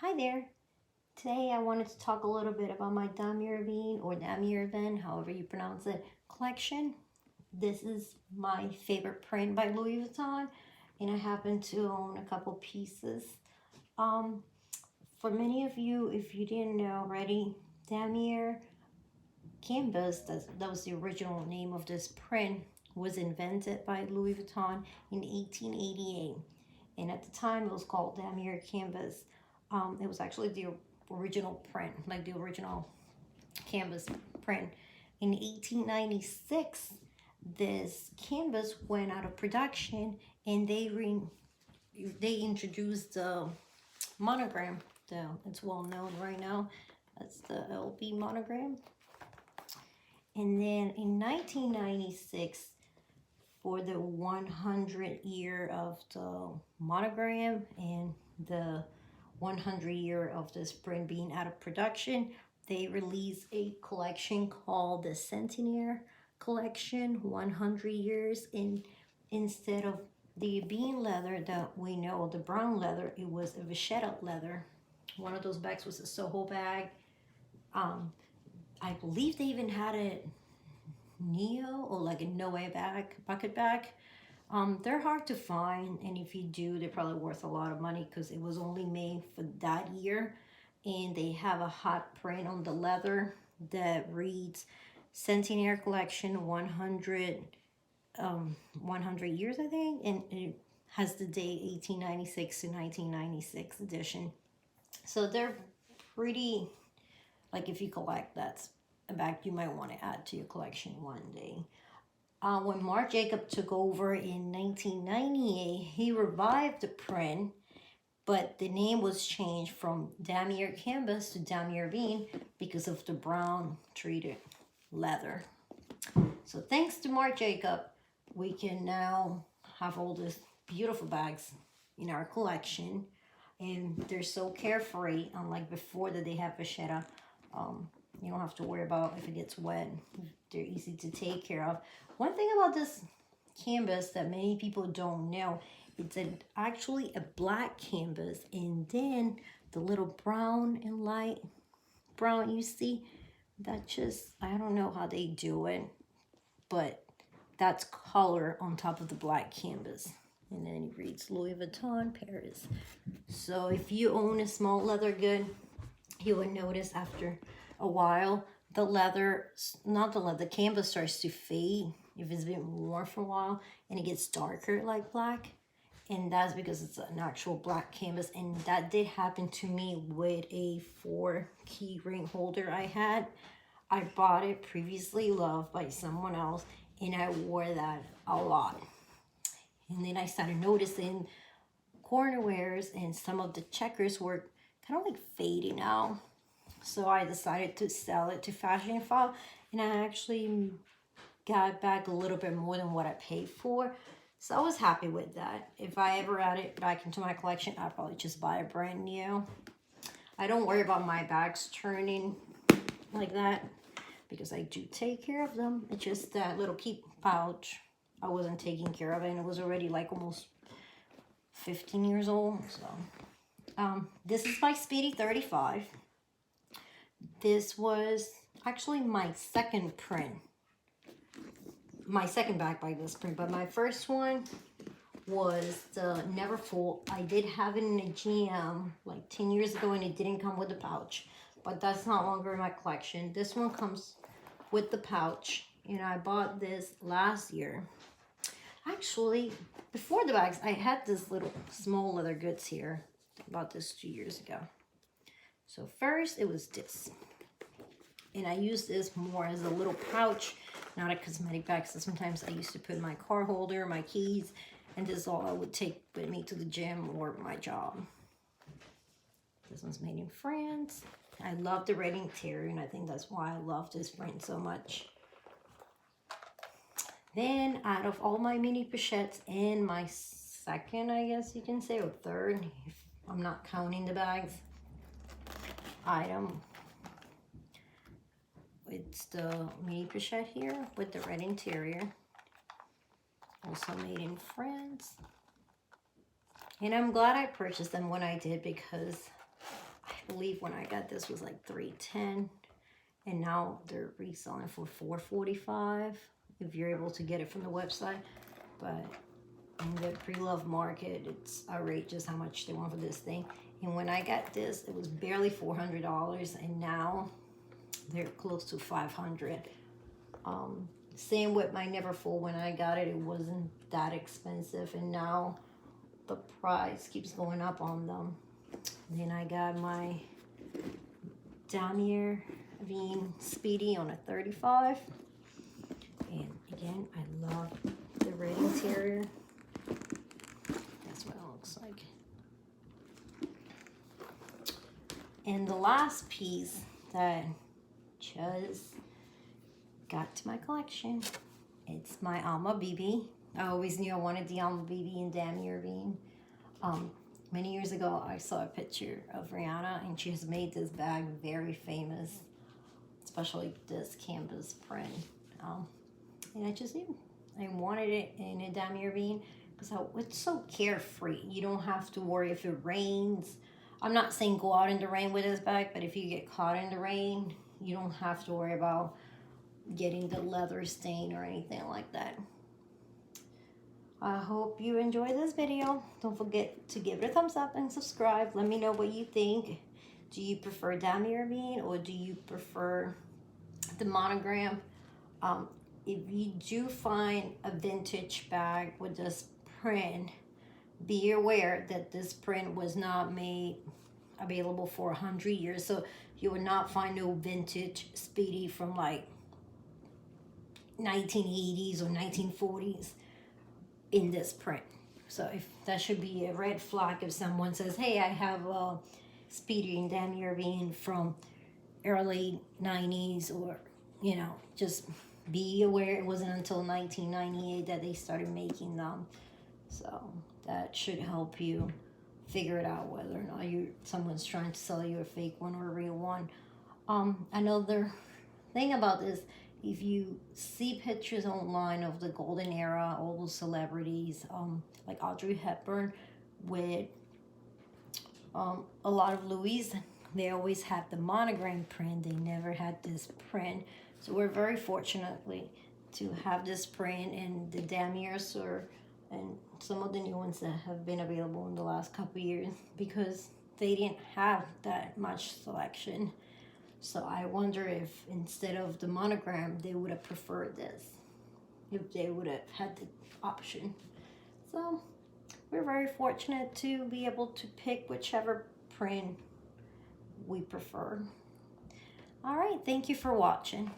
Hi there. Today I wanted to talk a little bit about my Damier Ebene or Damier Ebene, however you pronounce it, collection. This is my favorite print by Louis Vuitton, and I happen to own a couple pieces. Um, for many of you, if you didn't know already, Damier canvas, that was the original name of this print, was invented by Louis Vuitton in 1888. And at the time it was called Damier canvas. It was actually the original print, like the original canvas print. In 1896, this canvas went out of production, and they introduced the monogram. It's well known right now. That's the LB monogram. And then in 1996, for the 100 year of the monogram and the 100 year of this print being out of production, they released a collection called the Centenaire Collection, 100 years. And instead of the bean leather that we know, the brown leather, it was a vachetta leather. One of those bags was a Soho bag. I believe they even had a Neo or like a Noe bag, bucket bag. They're hard to find, and if you do, they're probably worth a lot of money because it was only made for that year. And they have a hot print on the leather that reads Centenaire Collection 100 years, I think, and it has the date 1896 to 1996 edition. So they're pretty, like, if you collect, that's a bag you might want to add to your collection one day. When Marc Jacob took over in 1998, he revived the print, but the name was changed from Damier Canvas to Damier Ebene because of the brown treated leather. So thanks to Marc Jacob, we can now have all these beautiful bags in our collection, and they're so carefree, unlike before that they have vachetta. You don't have to worry about if it gets wet. They're easy to take care of. One thing about this canvas that many people don't know, it's actually a black canvas, and then the little brown and light brown you see, that just, I don't know how they do it, but that's color on top of the black canvas. And then it reads Louis Vuitton, Paris. So if you own a small leather good, you would notice after a while the canvas starts to fade if it's been worn for a while, and it gets darker like black. And that's because it's an actual black canvas. And that did happen to me with a 4 key ring holder I had. I bought it previously loved by someone else, and I wore that a lot. And then I started noticing corner wears and some of the checkers were kind of like fading out. So I decided to sell it to Fashion File, and I actually got back a little bit more than what I paid for. So I was happy with that. If I ever add it back into my collection, I'd probably just buy a brand new. I don't worry about my bags turning like that because I do take care of them. It's just that little keep pouch, I wasn't taking care of it, and it was already like almost 15 years old. So this is by Speedy 35. This was actually my second print. My second bag by this print, but my first one was the Never Full. I did have it in a GM like 10 years ago, and it didn't come with the pouch, but that's not longer in my collection. This one comes with the pouch, and I bought this last year. Actually, before the bags, I had this little small leather goods here. I bought this 2 years ago. So first it was this, and I use this more as a little pouch, not a cosmetic bag. So sometimes I used to put my car holder, my keys, and this is all I would take with me to the gym or my job. This one's made in France. I love the red interior, and I think that's why I love this print so much. Then out of all my mini pochettes, and my second, I guess you can say, or third, if I'm not counting the bags, item, it's the mini pochette here with the red interior, also made in France. And I'm glad I purchased them when I did, because I believe when I got this was like $310, and now they're reselling for $445 if you're able to get it from the website. But in the pre-love market, it's outrageous how much they want for this thing. And when I got this, it was barely $400, and now they're close to $500. Same with my Neverfull. When I got it, it wasn't that expensive, and now the price keeps going up on them. Then I got my Damier Ebene Speedy on a 35. And again, I love the red interior. That's what it looks like. And the last piece that just got to my collection, it's my Alma Bibi. I always knew I wanted the Alma Bibi and Damier Ebene. Many years ago, I saw a picture of Rihanna, and she has made this bag very famous, especially this canvas print. And I just knew I wanted it in a Damier Ebene because it's so carefree. You don't have to worry if it rains. I'm not saying go out in the rain with this bag, but if you get caught in the rain, you don't have to worry about getting the leather stain or anything like that. I hope you enjoy this video. Don't forget to give it a thumbs up and subscribe. Let me know what you think. Do you prefer Damier Ebene or do you prefer the monogram? If you do find a vintage bag with this print, be aware that this print was not made available for 100 years. So you will not find no vintage Speedy from like 1980s or 1940s in this print. So if that should be a red flag if someone says, hey, I have a Speedy and Damier Ebene from early 90s, or, you know, just be aware it wasn't until 1998 that they started making them. So that should help you figure it out whether or not someone's trying to sell you a fake one or a real one. Another thing about this, if you see pictures online of the golden era, all those celebrities, like Audrey Hepburn with a lot of Louis, they always had the monogram print. They never had this print. So we're very fortunately to have this print, and the Damiers and some of the new ones that have been available in the last couple of years, because they didn't have that much selection. So I wonder if instead of the monogram, they would have preferred this, if they would have had the option. So we're very fortunate to be able to pick whichever print we prefer. All right, thank you for watching.